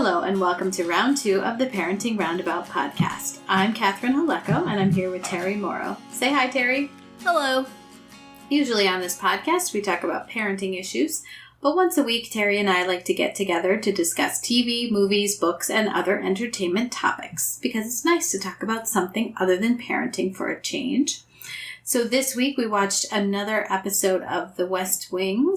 Hello, and welcome to round 2 of the Parenting Roundabout podcast. I'm Catherine Haleko, and I'm here with Terri Morrow. Say hi, Terri. Hello. Usually on this podcast, we talk about parenting issues, but once a week, Terri and I like to get together to discuss TV, movies, books, and other entertainment topics, because it's nice to talk about something other than parenting for a change. So this week we watched another episode of The West Wing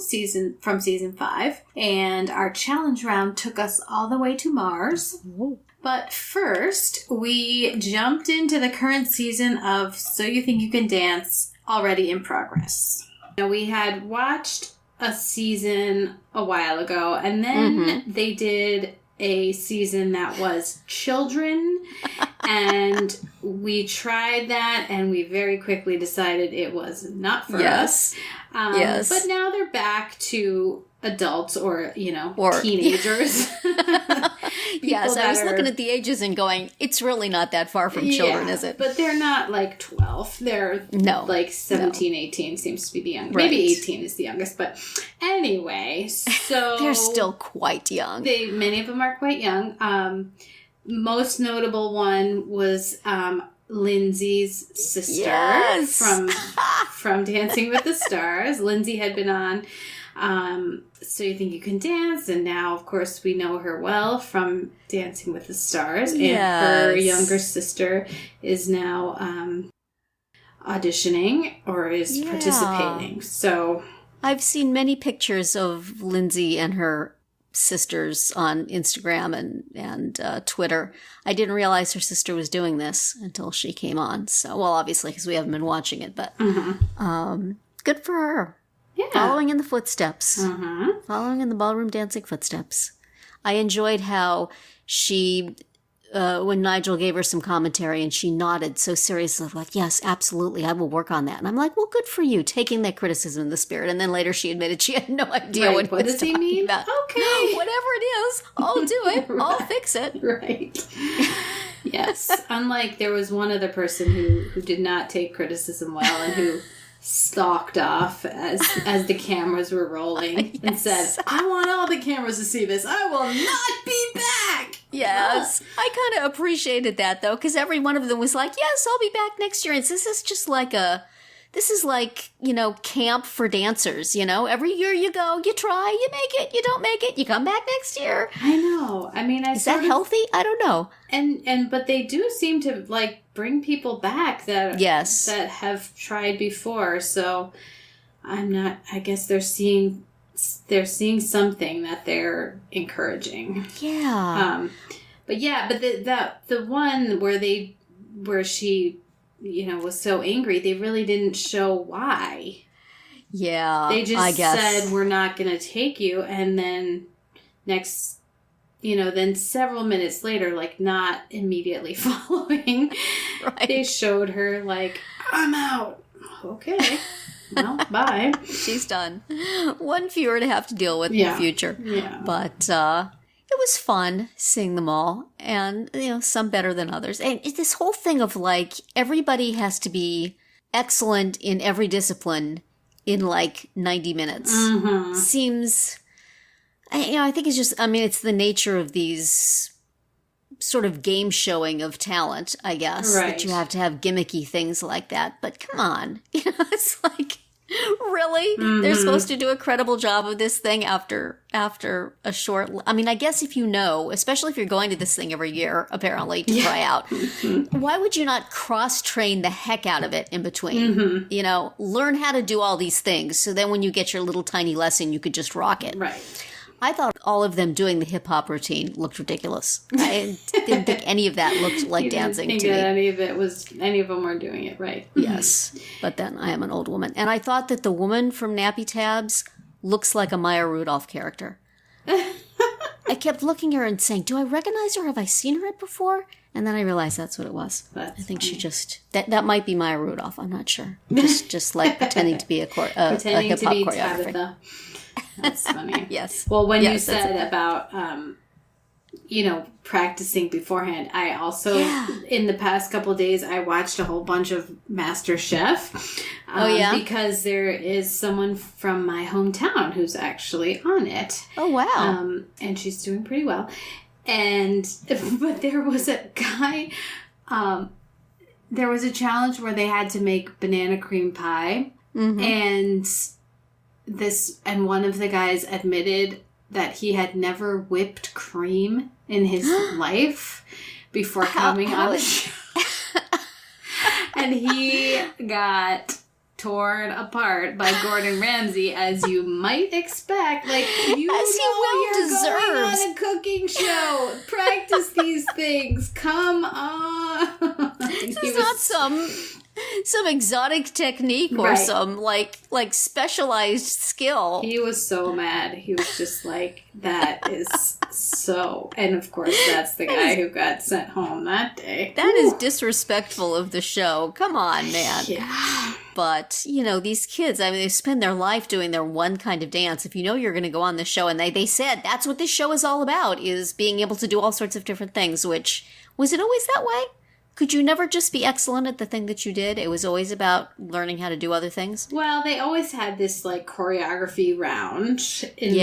from season 5, and our challenge round took us all the way to Mars. Ooh. But first, we jumped into the current season of So You Think You Can Dance, already in progress. Now, we had watched a season a while ago, and then they did a season that was children, and we tried that, and we very quickly decided it was not for us. Yes. But now they're back to adults or teenagers. Yes, I was looking at the ages and going, it's really not that far from children, is it? But they're not like 12. They're like 17, 18 seems to be the youngest. Right. Maybe 18 is the youngest. But anyway, so... They're still quite young. Many of them are quite young. Most notable one was Lindsay's sister from Dancing with the Stars. Lindsay had been on So You Think You Can Dance, and now, of course, we know her well from Dancing with the Stars. And her younger sister is now auditioning or is participating. So I've seen many pictures of Lindsay and her sisters on Instagram and Twitter. I didn't realize her sister was doing this until she came on. So, well, obviously, because we haven't been watching it, but good for her. Yeah. Following in the footsteps. Following in the ballroom dancing footsteps. I enjoyed how she, when Nigel gave her some commentary and she nodded so seriously, like, yes, absolutely, I will work on that. And I'm like, well, good for you, taking that criticism in the spirit. And then later she admitted she had no idea what he was talking about. Okay. Whatever it is, I'll do it. I'll fix it. Right. Yes. Unlike there was one other person who did not take criticism well and who stalked off as the cameras were rolling and said, I want all the cameras to see this. I will not be back. Yes. I kind of appreciated that, though, because every one of them was like, yes, I'll be back next year. And this is just like camp for dancers, Every year you go, you try, you make it, you don't make it, you come back next year. I know. I mean, is that healthy? I don't know. But they do seem to, bring people back that have tried before. So I guess they're seeing something that they're encouraging. Yeah. But the one where she, was so angry, they really didn't show why. Yeah. They just said, we're not going to take you. And then then several minutes later, not immediately following, they showed her, I'm out. Okay. Well, bye. She's done. One fewer to have to deal with in the future. Yeah. But it was fun seeing them all, and, some better than others. And this whole thing of, everybody has to be excellent in every discipline in, 90 minutes seems... I think it's just, it's the nature of these sort of game showing of talent, I guess, that you have to have gimmicky things like that. But come on, it's really? They're supposed to do a credible job of this thing after a short, I guess if especially if you're going to this thing every year, apparently, to try out, why would you not cross-train the heck out of it in between? Learn how to do all these things, so then when you get your little tiny lesson, you could just rock it. Right. I thought all of them doing the hip-hop routine looked ridiculous. I didn't think any of that looked like dancing to me. Any of them were doing it right. Yes, but then I am an old woman. And I thought that the woman from Nappy Tabs looks like a Maya Rudolph character. I kept looking at her and saying, do I recognize her? Have I seen her before? And then I realized that's what it was. I think funny. She just... That might be Maya Rudolph. I'm not sure. Just pretending to be a hip-hop choreographer. Tabitha. That's funny. Yes. Well, when you said about, practicing beforehand, I also, in the past couple of days, I watched a whole bunch of MasterChef. Because there is someone from my hometown who's actually on it. Oh, wow. And she's doing pretty well. But there was a guy, there was a challenge where they had to make banana cream pie. And one of the guys admitted that he had never whipped cream in his life before coming on the show. And he got torn apart by Gordon Ramsay, as you might expect. Like, you as you're going on a cooking show. Practice these things. Come on. This is not some exotic technique or some like specialized skill. He was so mad. He was just like, that is so... And of course, that's the guy who got sent home that day. That is disrespectful of the show. Come on, man. Yeah. But, these kids, they spend their life doing their one kind of dance. If you know you're going to go on the show, and they said that's what this show is all about, is being able to do all sorts of different things, which, was it always that way? Could you never just be excellent at the thing that you did? It was always about learning how to do other things? Well, they always had this, like, choreography round in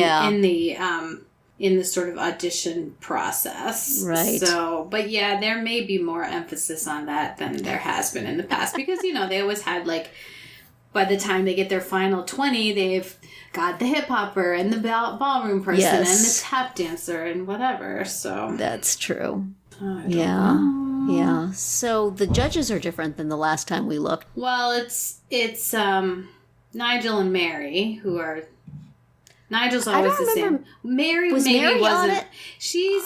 the sort of audition process. Right. So, but yeah, there may be more emphasis on that than there has been in the past. Because, they always had, like, by the time they get their final 20, they've got the hip-hopper and the ballroom person and the tap dancer and whatever, so... That's true. I don't know. Yeah. So the judges are different than the last time we looked. Well, it's Nigel and Mary who are... Nigel's always the same. Mary maybe wasn't.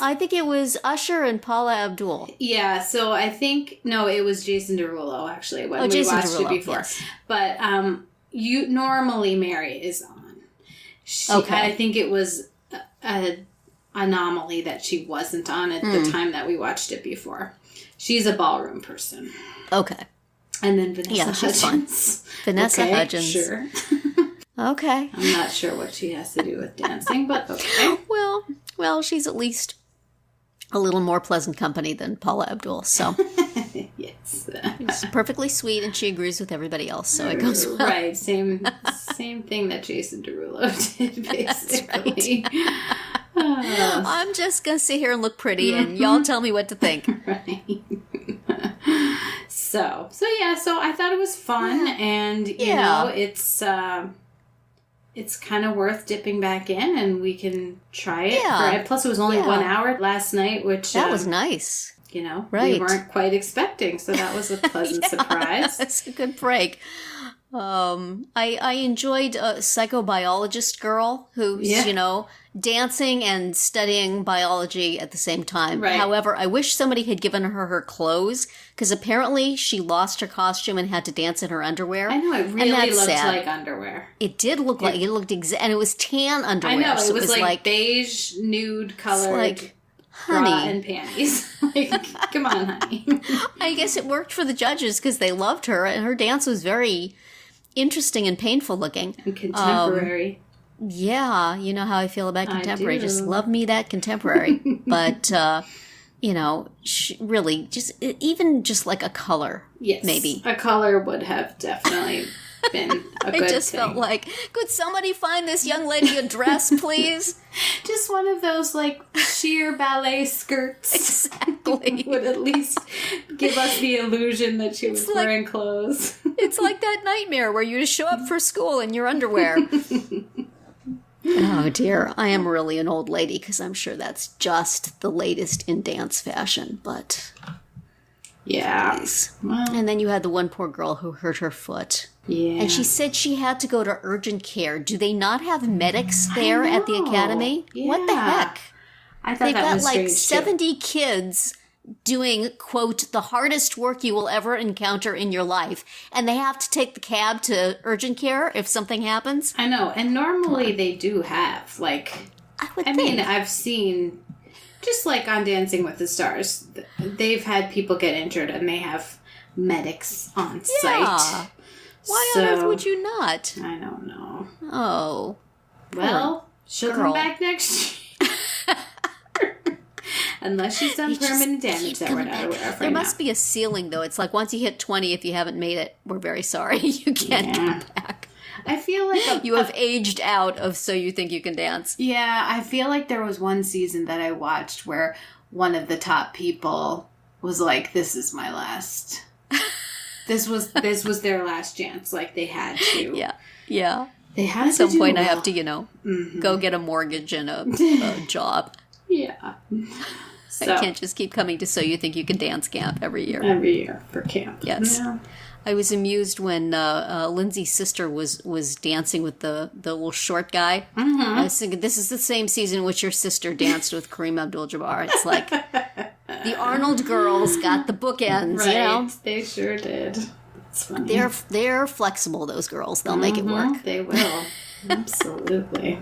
I think it was Usher and Paula Abdul. Yeah, so I think it was Jason Derulo actually when we watched it before. Yes. But normally Mary is on. I think it was an anomaly that she wasn't on at the time that we watched it before. She's a ballroom person. Okay. And then Vanessa Hudgens. Vanessa Hudgens. Sure. Okay. I'm not sure what she has to do with dancing, but okay. Well, she's at least a little more pleasant company than Paula Abdul, so. Yes. She's perfectly sweet, and she agrees with everybody else, so it goes well. Right. Same thing that Jason Derulo did, basically. That's right. I'm just going to sit here and look pretty, and y'all tell me what to think. Right. So I thought it was fun, and, it's kind of worth dipping back in, and we can try it. Yeah. Plus, it was only 1 hour last night, which... That was nice. We weren't quite expecting, so that was a pleasant surprise. That's a good break. I enjoyed a psychobiologist girl who's, dancing and studying biology at the same time. Right. However, I wish somebody had given her clothes, because apparently she lost her costume and had to dance in her underwear. I know, it really looked like underwear. It did look like, and it was tan underwear. I know, it was like beige, nude colored bra and panties. Come on, honey. I guess it worked for the judges because they loved her, and her dance was very interesting and painful looking. And contemporary. Yeah, you know how I feel about contemporary. Just love me that contemporary. But, really, just like a color. Yes. Maybe. A color would have definitely been a good I just felt like, could somebody find this young lady a dress, please? Just one of those, sheer ballet skirts. Exactly. Would at least give us the illusion that she was wearing clothes. It's like that nightmare where you just show up for school in your underwear. Oh, dear. I am really an old lady, because I'm sure that's just the latest in dance fashion, but... Yeah. Well. And then you had the one poor girl who hurt her foot. Yeah. And she said she had to go to urgent care. Do they not have medics there at the academy? Yeah. What the heck? I thought that was strange, 70 kids doing, quote, the hardest work you will ever encounter in your life. And they have to take the cab to urgent care if something happens? I know. And normally they do have, I mean, I've seen... Just like on Dancing with the Stars, they've had people get injured and they have medics on site. Why on earth would you not? I don't know. Oh. Well, she'll come back next year. Unless she's done permanent damage that we're not aware of. There must be a ceiling, though. It's like once you hit 20, if you haven't made it, we're very sorry. You can't come back. I feel like you have aged out of So You Think You Can Dance. Yeah, I feel like there was one season that I watched where one of the top people was like, "This is my last." This was their last chance. Like they had to. Yeah. They had At some point, well. I have to, go get a mortgage and a job. Yeah. So, I can't just keep coming to So You Think You Can Dance camp every year. Every year for camp. Yes. Yeah. I was amused when Lindsay's sister was dancing with the little short guy. Mm-hmm. I was thinking, this is the same season in which your sister danced with Kareem Abdul-Jabbar. It's like the Arnold girls got the bookends, right. They sure did. That's funny. They're flexible, those girls. They'll make it work. They will. Absolutely.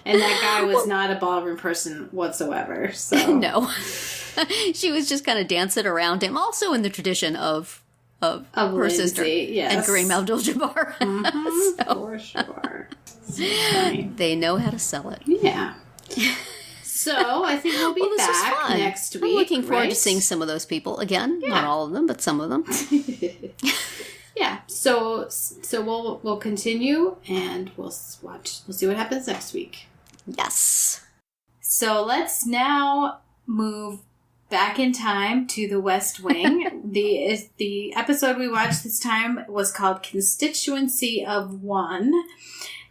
And that guy was not a ballroom person whatsoever. So no. She was just kind of dancing around him, also in the tradition of her Lindsay, sister and Kareem Abdul-Jabbar. Mm-hmm, for sure. They know how to sell it. Yeah. So I think we'll be back next week. I'm looking forward to seeing some of those people again. Yeah. Not all of them, but some of them. Yeah. So we'll continue and we'll see what happens next week. Yes. So let's now move back in time to the West Wing. The episode we watched this time was called Constituency of One.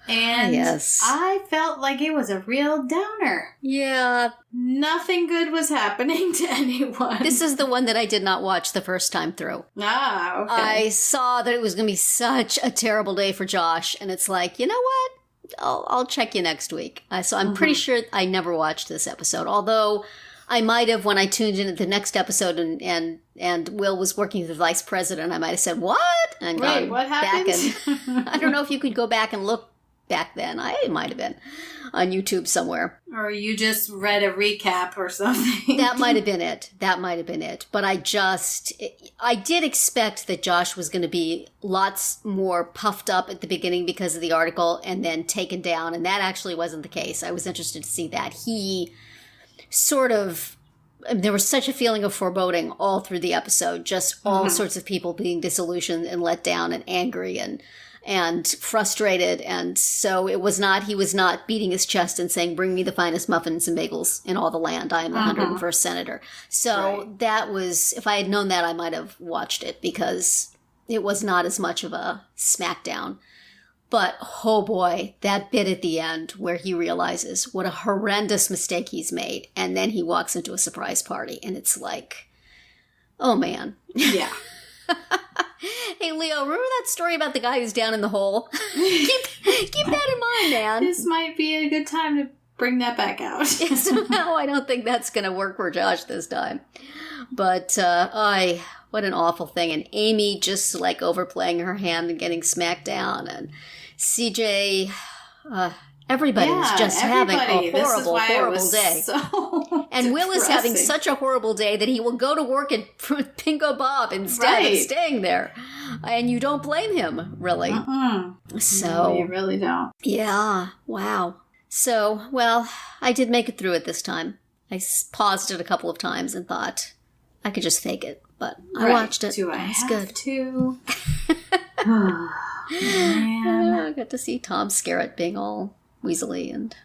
And yes. I felt like it was a real downer. Yeah. Nothing good was happening to anyone. This is the one that I did not watch the first time through. Ah, okay. I saw that it was going to be such a terrible day for Josh, and it's like, you know what? I'll check you next week. So I'm pretty sure I never watched this episode, although I might have, when I tuned in at the next episode and Will was working with the vice president, I might have said, what? And wait, what happened? Back and, I don't know if you could go back and look back then. I might have been on YouTube somewhere. Or you just read a recap or something. That might have been it. But I did expect that Josh was going to be lots more puffed up at the beginning because of the article and then taken down. And that actually wasn't the case. I was interested to see that. He sort of, there was such a feeling of foreboding all through the episode. Just all sorts of people being disillusioned and let down and angry and frustrated. And so he was not beating his chest and saying, bring me the finest muffins and bagels in all the land. I am the 101st senator. So that was, if I had known that, I might have watched it because it was not as much of a smackdown. But, oh boy, that bit at the end where he realizes what a horrendous mistake he's made. And then he walks into a surprise party and it's like, oh man. Yeah. Hey, Leo, remember that story about the guy who's down in the hole? keep that in mind, man. This might be a good time to bring that back out. Somehow I don't think that's going to work for Josh this time. But, what an awful thing. And Amy just, like, overplaying her hand and getting smacked down. And CJ, everybody was just having a horrible, horrible day. And Will is having such a horrible day that he will go to work at Pingo Bob instead of staying there. And you don't blame him, really. So no, you really don't. Yeah. Wow. So, well, I did make it through it this time. I paused it a couple of times and thought I could just fake it. But I watched it. Do I have good. to? Oh, man. I got to see Tom Skerritt being all weaselly and...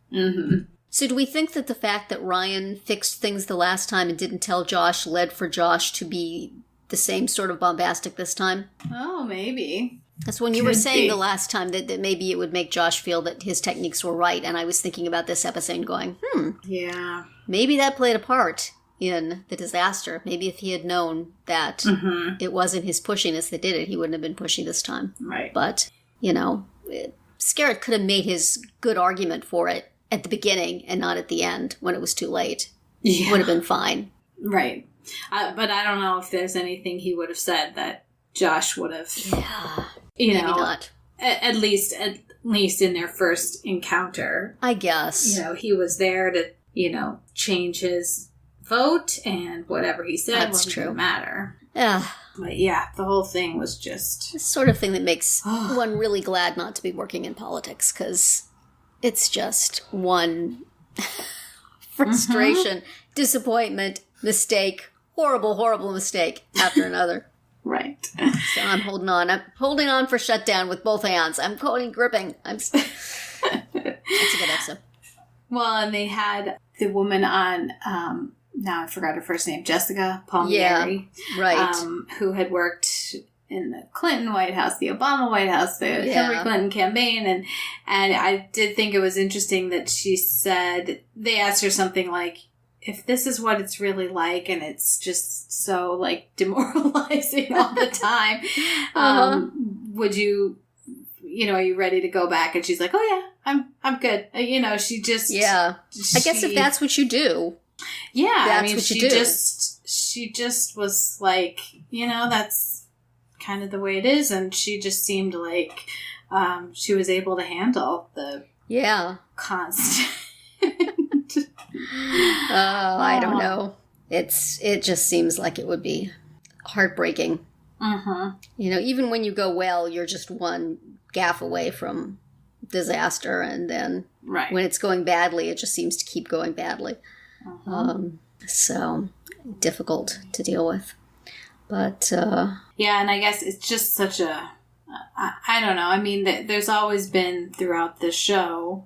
So do we think that the fact that Ryan fixed things the last time and didn't tell Josh led for Josh to be the same sort of bombastic this time? Oh, maybe. That's when you were saying the last time that maybe it would make Josh feel that his techniques were right, and I was thinking about this episode and going, yeah, maybe that played a part in the disaster. Maybe if he had known that it wasn't his pushiness that did it, he wouldn't have been pushy this time. Right. But, Skerritt could have made his good argument for it at the beginning and not at the end when it was too late. Yeah. Would have been fine. Right. But I don't know if there's anything he would have said that Josh would have, maybe not. At least in their first encounter. I guess. He was there to, change his vote, and whatever he said wasn't going to matter. Yeah. But yeah, the whole thing was just... the sort of thing that makes one really glad not to be working in politics, because it's just one frustration, disappointment, mistake, horrible, horrible mistake after another. Right. So I'm holding on. I'm holding on for Shutdown with both hands. I'm gripping. That's a good episode. Well, and they had the woman on, now I forgot her first name, Jessica Palmieri. Yeah, right. Who had worked in the Clinton White House, the Obama White House, the Hillary Clinton campaign. And I did think it was interesting that she said, they asked her something like, if this is what it's really like and it's just so, like, demoralizing all the time, would you... are you ready to go back? And she's like, oh yeah, I'm good. She just... Yeah. I guess if that's what you do. Yeah. That's what you do. She just was like, that's kind of the way it is. And she just seemed like she was able to handle the constant... I don't know. It just seems like it would be heartbreaking. Mm-hmm. Even when you go well, you're just one gaffe away from disaster, and then when it's going badly, it just seems to keep going badly. So difficult to deal with. But and I guess it's just such a I don't know. I mean, there's always been throughout the show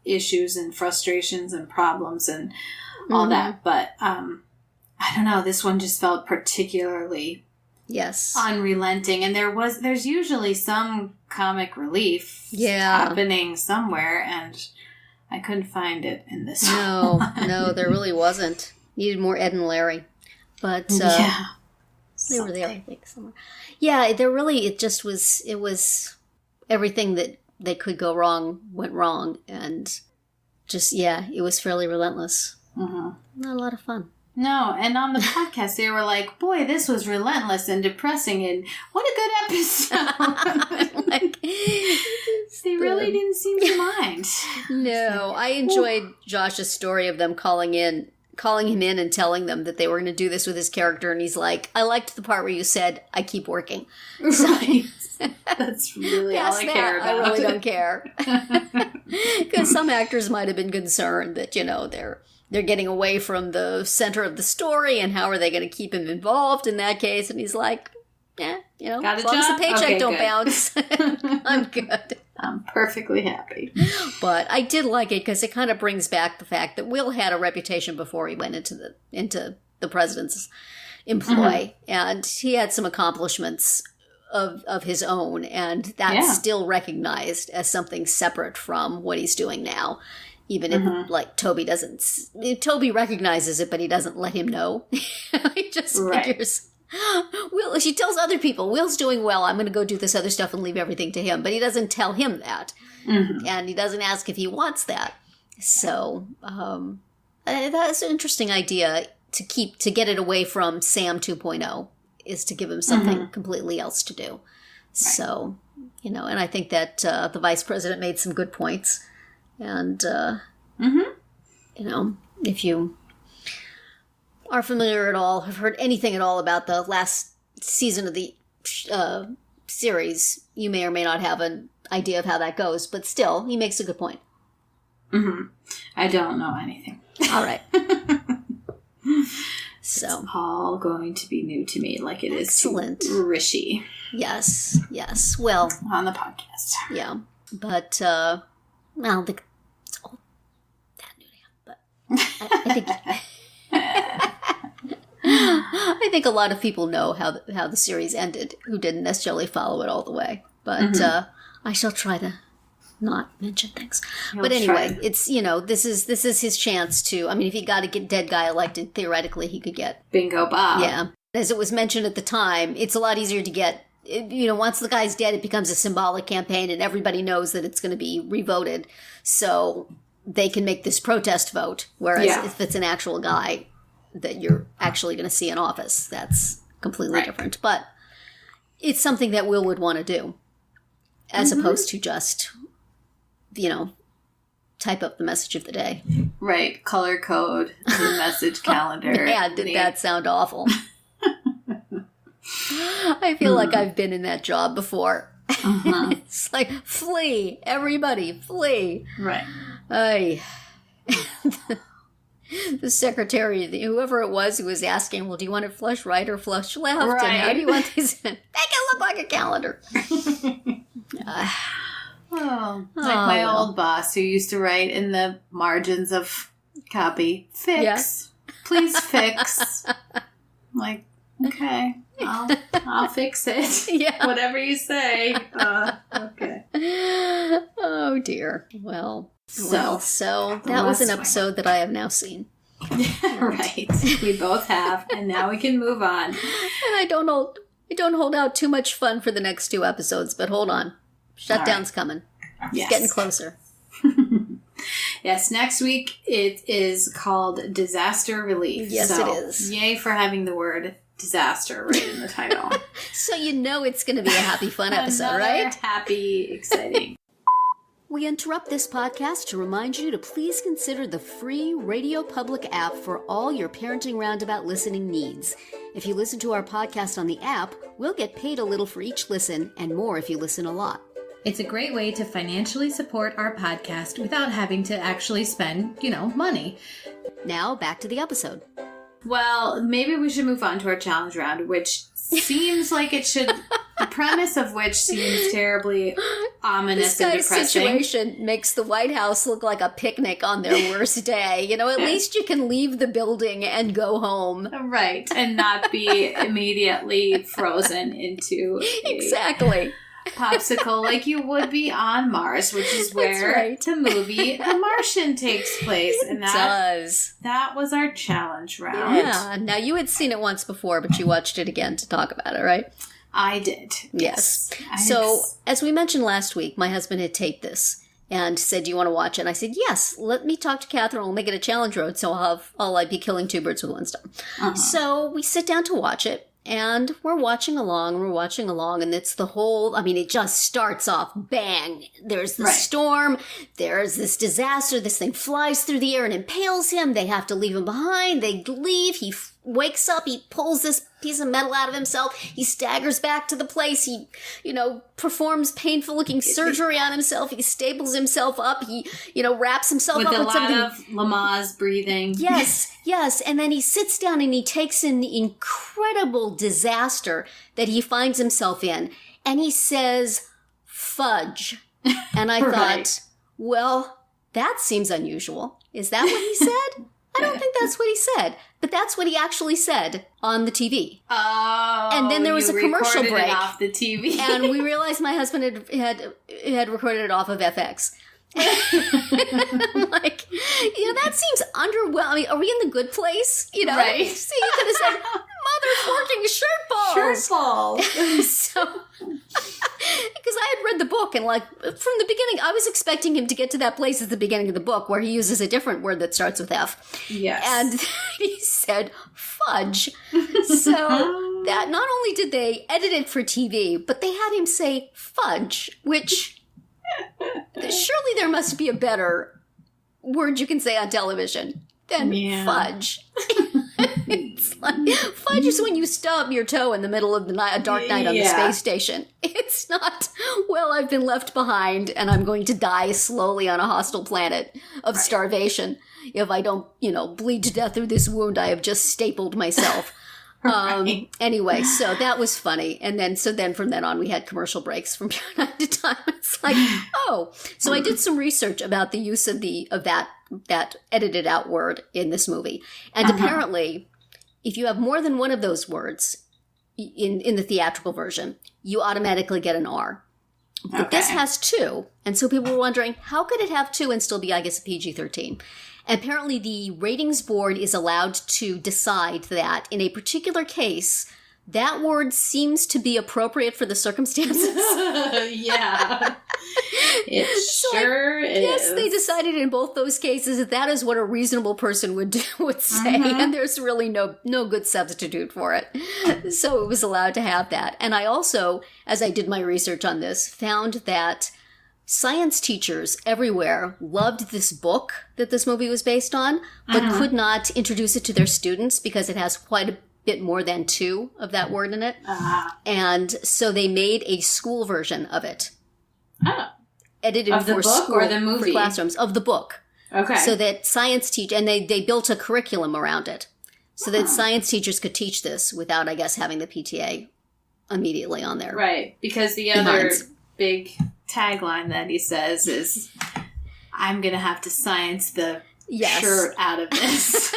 issues and frustrations and problems and all that, but I don't know. This one just felt particularly unrelenting, and there's usually some comic relief happening somewhere, and I couldn't find it in this one. No, there really wasn't. Needed more Ed and Larry, but they were there, I think, somewhere. Yeah, it was everything that could go wrong went wrong, and just it was fairly relentless. Not a lot of fun. No, and on the podcast, they were like, boy, this was relentless and depressing, and what a good episode. They really didn't seem to mind. No, I enjoyed Josh's story of them calling him in and telling them that they were going to do this with his character, and he's like, I liked the part where you said, I keep working. Right. That's really all I care about. I really don't care. Because some actors might have been concerned that, they're getting away from the center of the story, and how are they going to keep him involved in that case? And he's like, as long as the paycheck don't bounce, I'm good. I'm perfectly happy. But I did like it because it kind of brings back the fact that Will had a reputation before he went into the president's employ, and he had some accomplishments of his own, and that's still recognized as something separate from what he's doing now. Even if, Toby recognizes it, but he doesn't let him know. He just figures, Will, she tells other people, Will's doing well, I'm going to go do this other stuff and leave everything to him. But he doesn't tell him that. And he doesn't ask if he wants that. So, that's an interesting idea to get it away from Sam 2.0, is to give him something completely else to do. Right. So, and I think that the vice president made some good points. And, if you are familiar at all, have heard anything at all about the last season of the series, you may or may not have an idea of how that goes. But still, he makes a good point. I don't know anything. All right. So it's all going to be new to me, like it is to Rishi. Yes. Well, on the podcast. Yeah. But, I don't think it's all that new to him, but I think I think a lot of people know how the series ended who didn't necessarily follow it all the way. But I shall try to not mention things. But anyway, it's, this is his chance to, I mean, if he got a dead guy elected, theoretically he could get Bingo Bob. Yeah. As it was mentioned at the time, it's a lot easier to get. Once the guy's dead, it becomes a symbolic campaign, and everybody knows that it's going to be revoted. So they can make this protest vote. Whereas if it's an actual guy that you're actually going to see in office, that's completely different. But it's something that Will would want to do, as opposed to just, type up the message of the day. Right. Color code the message calendar. Yeah, did that sound awful? I feel like I've been in that job before. It's like, flee, everybody, flee. Right. the secretary, whoever it was who was asking, well, do you want it flush right or flush left? Right. And how do you want these? Make it look like a calendar. Like my old boss who used to write in the margins of copy, fix. Yeah. Please fix. I'm like, okay, I'll fix it. Yeah. Whatever you say. Okay. Oh, dear. Well, so that was an episode that I have now seen. Right. We both have, and now we can move on. And I don't hold out too much fun for the next 2 episodes, but hold on. Shutdown's coming. It's getting closer. Yes, next week it is called Disaster Relief. Yes, it is. Yay for having the word disaster right in the title. So you know it's going to be a happy, fun episode, right? Happy, exciting. We interrupt this podcast to remind you to please consider the free Radio Public app for all your Parenting Roundabout listening needs. If you listen to our podcast on the app, we'll get paid a little for each listen and more if you listen a lot. It's a great way to financially support our podcast without having to actually spend, money. Now, back to the episode. Well, maybe we should move on to our challenge round, which seems like it should... The premise of which seems terribly ominous and depressing. This situation makes the White House look like a picnic on their worst day. At least you can leave the building and go home. Right, and not be immediately frozen into exactly. popsicle like you would be on Mars, which is where the movie The Martian takes place. And that was our challenge round. Yeah. Now, you had seen it once before, but you watched it again to talk about it, right? I did. Yes. So, as we mentioned last week, my husband had taped this and said, do you want to watch it? And I said, yes, let me talk to Catherine. We'll make it a challenge road, so I'll be killing 2 birds with one stone. Uh-huh. So we sit down to watch it. And we're watching along, and it's the whole, it just starts off, bang. There's the storm, there's this disaster, this thing flies through the air and impales him. They have to leave him behind. They leave, he wakes up, he pulls this piece of metal out of himself, he staggers back to the place, he, performs painful-looking surgery on himself, he staples himself up, he, wraps himself up with something. With a lot of Lamaze breathing. Yes, and then he sits down and he takes in the incredible disaster that he finds himself in, and he says, fudge. And I thought, well, that seems unusual. Is that what he said? I don't think that's what he said, but that's what he actually said on the TV. Oh, and then there was a commercial break it off the TV, and we realized my husband had recorded it off of FX. I'm like, that seems underwhelming. Are we in the good place? Right? So you could have said, motherfucking shirt balls. So, because I had read the book, and from the beginning, I was expecting him to get to that place at the beginning of the book where he uses a different word that starts with F. Yes. And he said, fudge. So that not only did they edit it for TV, but they had him say fudge, which... Surely there must be a better word you can say on television than fudge. It's like, fudge is when you stub your toe in the middle of the night, a dark night on the space station. It's not, well, I've been left behind and I'm going to die slowly on a hostile planet of starvation. If I don't, bleed to death through this wound, I have just stapled myself. Anyway, so that was funny. And then from then on, we had commercial breaks from time to time. It's like, so I did some research about the use of that edited out word in this movie. And apparently, if you have more than one of those words in the theatrical version, you automatically get an R. But this has 2. And so people were wondering, how could it have 2 and still be, I guess, a PG-13? Apparently, the ratings board is allowed to decide that in a particular case, that word seems to be appropriate for the circumstances. Yeah. It sure is. Yes, they decided in both those cases that is what a reasonable person would say, and there's really no good substitute for it. So it was allowed to have that. And I also, as I did my research on this, found that science teachers everywhere loved this book that this movie was based on, but could not introduce it to their students because it has quite a bit more than 2 of that word in it. And so they made a school version of it. Edited of the for book school, or the movie? for classrooms, of the book. Okay. So that and they built a curriculum around it. So that science teachers could teach this without, I guess, having the PTA immediately on there. Right. Because the other big tagline that he says is, I'm going to have to science the shirt out of this.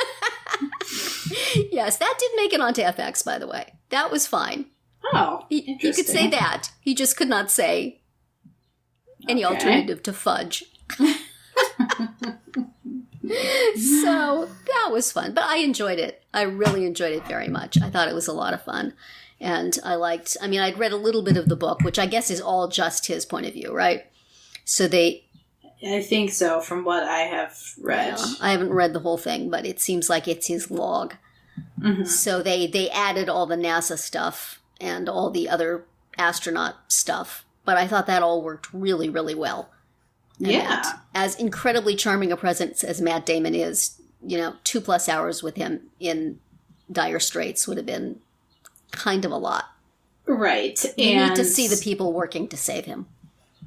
Yes, that did make it onto FX, by the way. That was fine. Oh, he could say that. He just could not say any alternative to fudge. So that was fun. But I enjoyed it. I really enjoyed it very much. I thought it was a lot of fun. And I'd read a little bit of the book, which I guess is all just his point of view, right? So I think so, from what I have read. Yeah, I haven't read the whole thing, but it seems like it's his log. Mm-hmm. So they added all the NASA stuff and all the other astronaut stuff. But I thought that all worked really, really well. And that, as incredibly charming a presence as Matt Damon is, 2+ hours with him in dire straits would have been kind of a lot. Right. You need to see the people working to save him.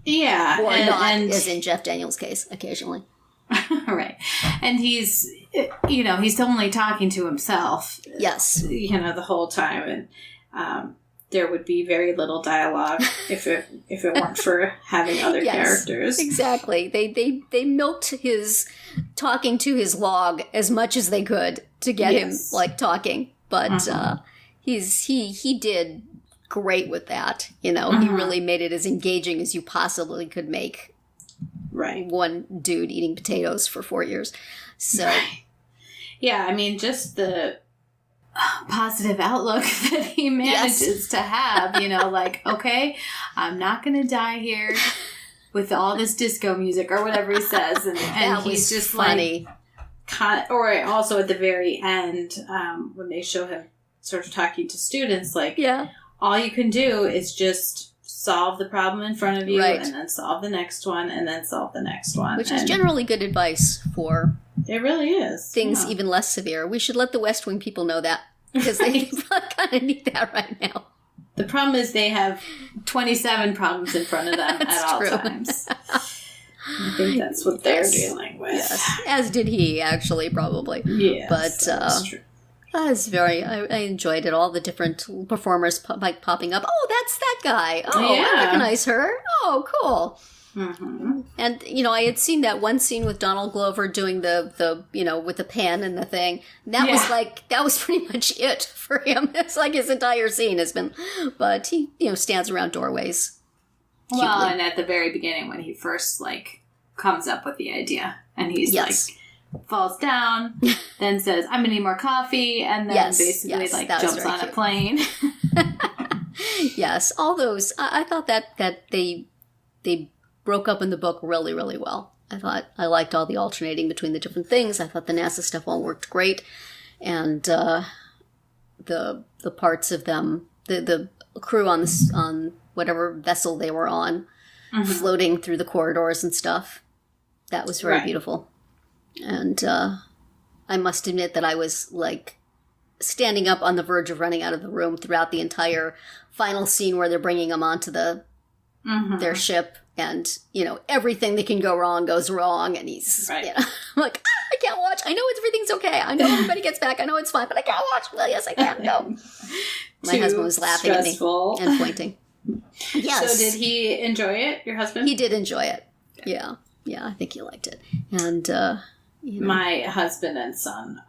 Yeah. Or not, as in Jeff Daniels' case, occasionally. Right. And he's only talking to himself. Yes. The whole time. And there would be very little dialogue if it weren't for having other characters. Exactly. They milked his talking to his log as much as they could to get him talking. But he did great with that. He really made it as engaging as you possibly could make. Right. One dude eating potatoes for 4 years. So, right. Yeah, just the positive outlook that he manages to have, okay, I'm not going to die here with all this disco music or whatever he says. And he's just funny. Or also at the very end, when they show him sort of talking to students, all you can do is just solve the problem in front of you, and then solve the next one, and then solve the next one. Which is generally good advice for... It really is. Things even less severe. We should let the West Wing people know that, because they kind of need that right now. The problem is they have 27 problems in front of them at all times. I think that's what they're dealing with. Yes. As did he, actually, probably. Yes, but, that's true. I enjoyed it. All the different performers popping up. Oh, that's that guy. Oh, yeah. I recognize her. Oh, cool. Mm-hmm. And, I had seen that one scene with Donald Glover doing the with the pen and the thing. That was pretty much it for him. It's like his entire scene has been, but he, stands around doorways. Well, and at the very beginning when he first, comes up with the idea and he's falls down, then says, I'm going to need more coffee, and then basically jumps on a plane. Yes, all those, I thought that they broke up in the book really, really well. I liked all the alternating between the different things. I thought the NASA stuff all worked great. And the parts of them, the crew on whatever vessel they were on, floating through the corridors and stuff, that was very beautiful. And I must admit that I was, standing up on the verge of running out of the room throughout the entire final scene where they're bringing them onto their ship. And, everything that can go wrong goes wrong. And he's, I'm like, I can't watch. I know everything's okay. I know everybody gets back. I know it's fine, but I can't watch. Well, yes, I can. No. My husband was laughing at me and pointing. Yes. So did he enjoy it, your husband? He did enjoy it. Yeah. Yeah, I think he liked it. And, my husband and son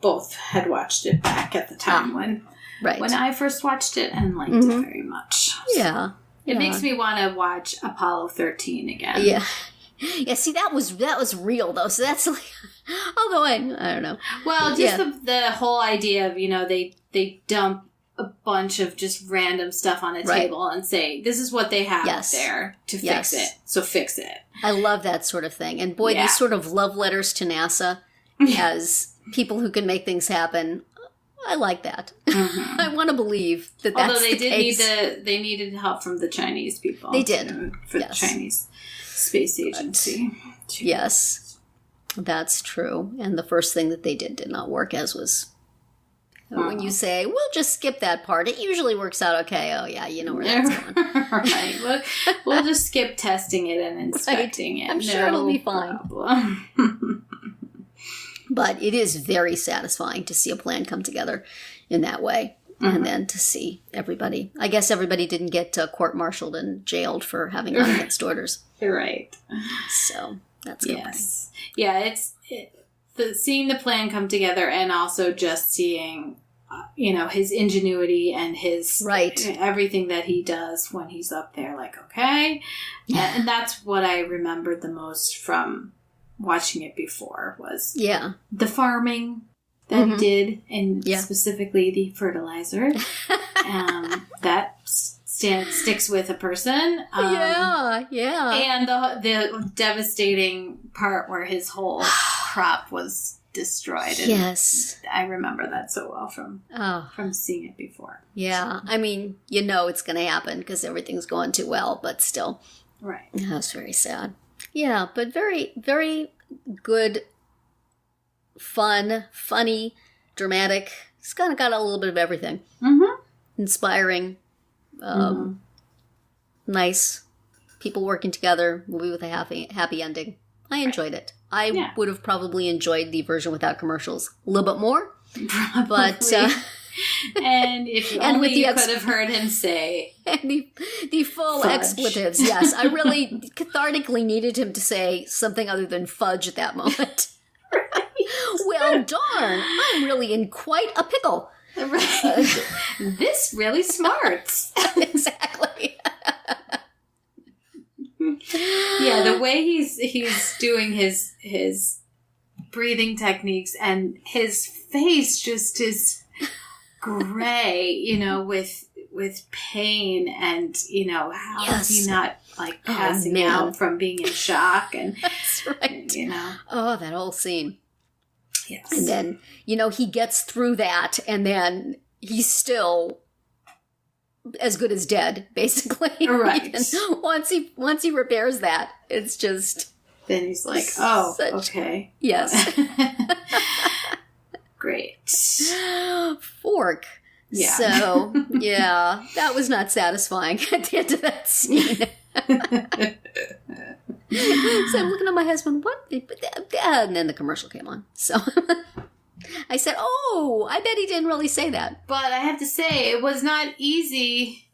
both had watched it back at the time when I first watched it and liked it very much. Yeah. It makes me want to watch Apollo 13 again. Yeah. Yeah, see, that was real, though. So that's although I don't know. Well, just the whole idea of, they dump a bunch of just random stuff on a table and say, this is what they have there to fix it. So fix it. I love that sort of thing. And boy, these sort of love letters to NASA as people who can make things happen, I like that. Mm-hmm. I want to believe that that's the case. Although they needed help from the Chinese people. They did. For the Chinese Space Agency. Yes, that's true. And the first thing that they did not work, as was when you say, we'll just skip that part. It usually works out okay. Oh, yeah, you know where that's going. Right. We'll just skip testing it and inspecting it. I'm sure it'll be fine. But it is very satisfying to see a plan come together in that way. Mm-hmm. And then to see everybody. I guess everybody didn't get court-martialed and jailed for having gone against orders. You're right. So that's good. Yes. Yeah, seeing the plan come together and also just seeing, his ingenuity and his everything that he does when he's up there. Like, okay. And that's what I remembered the most from watching it before was the farming that he did, and specifically the fertilizer. That sticks with a person. And the devastating part where his whole crop was destroyed. And yes. I remember that so well from seeing it before. Yeah. I mean, it's going to happen because everything's going too well, but still. Right. That was very sad. Yeah, but very, very good, fun, funny, dramatic. It's kind of got a little bit of everything. Mm-hmm. Inspiring, nice, people working together, movie with a happy ending. I enjoyed it. I would have probably enjoyed the version without commercials a little bit more. Probably. But and if only you could have heard him say and the full fudge. Expletives. Yes, I really cathartically needed him to say something other than fudge at that moment. Right. Well, darn, I'm really in quite a pickle. Right. This really smarts. Exactly. Yeah, the way he's doing his breathing techniques and his face just is gray, with pain and, how is he not passing out from being in shock? And that's right. Oh, that whole scene. Yes. And then, he gets through that and then he's still as good as dead, basically. Right. once he repairs that, it's just... Then he's like, okay. Yes. Great. Fork. Yeah. So, that was not satisfying at the end of that scene. So I'm looking at my husband, what? And then the commercial came on. So I said, I bet he didn't really say that. But I have to say, it was not easy.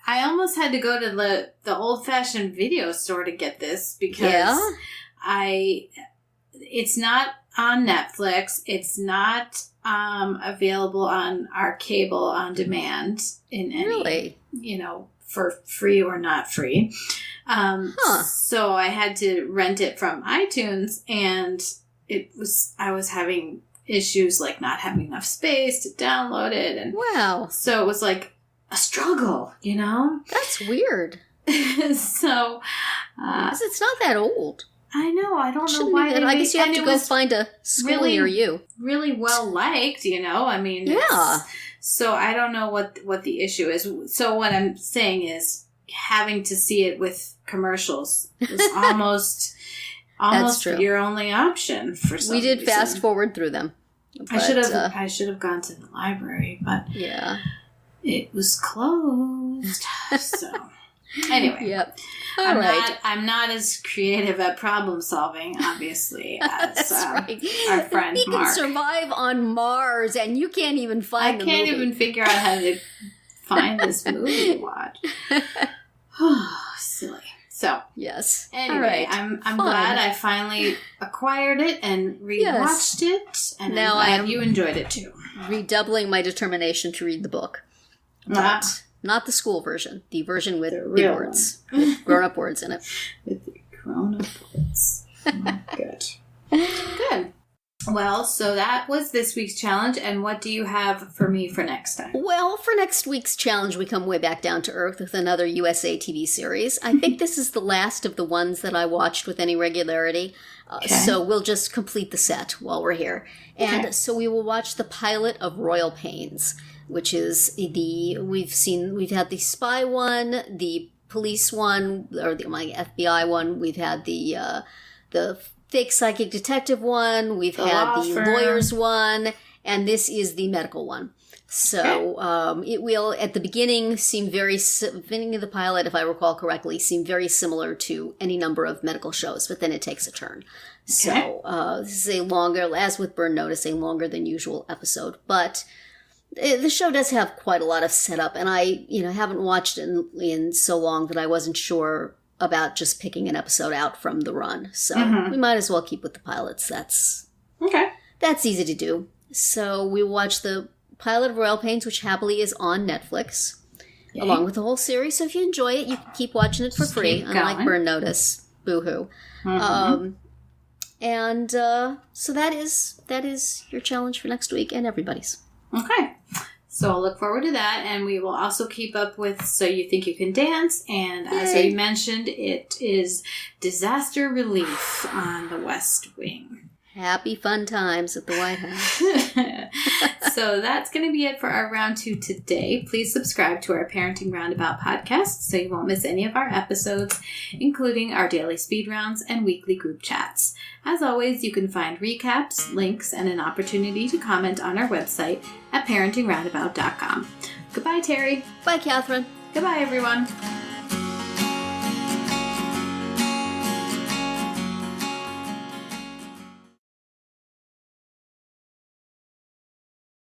I almost had to go to the old-fashioned video store to get this because it's not on Netflix. It's not available on our cable on demand in any, for free or not free. So I had to rent it from iTunes, and I was having issues like not having enough space to download it, and so it was like a struggle, That's weird. So because it's not that old. I know. I don't know why. I guess you have to go find a school near you. Really well liked, I mean, so I don't know what the issue is. So what I'm saying is having to see it with commercials is almost your only option for some We did reason. fast forward through them. I should have gone to the library, but it was closed. So anyway, yep. I'm not as creative at problem solving, obviously, as our friend he Mark. Can survive on Mars, and you can't even find. I can't even figure out how to find this movie to watch. Silly. So yes. Anyway, I'm glad I finally acquired it and rewatched it, and now I'm glad you enjoyed it too. Redoubling my determination to read the book, but not the school version. The version with the words, with grown-up words in it. With the grown-up words. Good. Good. Well, so that was this week's challenge, and what do you have for me for next time? Well, for next week's challenge, we come way back down to earth with another USA TV series. I think this is the last of the ones that I watched with any regularity, so we'll just complete the set while we're here. And so we will watch the pilot of Royal Pains, which is we've had the spy one, the police one, or the FBI one. We've had the fake psychic detective one. We've had the lawyers one, and this is the medical one. So it will, at the beginning, beginning of the pilot, if I recall correctly, seem very similar to any number of medical shows, but then it takes a turn. So this is a longer, as with Burn Notice, a longer than usual episode. But the show does have quite a lot of setup, and I haven't watched it in so long that I wasn't sure about just picking an episode out from the run. So we might as well keep with the pilots. That's easy to do. So we watched the pilot of Royal Pains, which happily is on Netflix, along with the whole series. So if you enjoy it, you can keep watching it for free, unlike Burn Notice. Boo-hoo. So that is your challenge for next week and everybody's. Okay. So I'll look forward to that, and we will also keep up with So You Think You Can Dance, and as we mentioned, it is disaster relief on the West Wing. Happy fun times at the White House. So that's going to be it for our Round 2 today. Please subscribe to our Parenting Roundabout podcast so you won't miss any of our episodes, including our daily speed rounds and weekly group chats. As always, you can find recaps, links, and an opportunity to comment on our website at parentingroundabout.com. Goodbye, Terri. Bye, Catherine. Goodbye, everyone.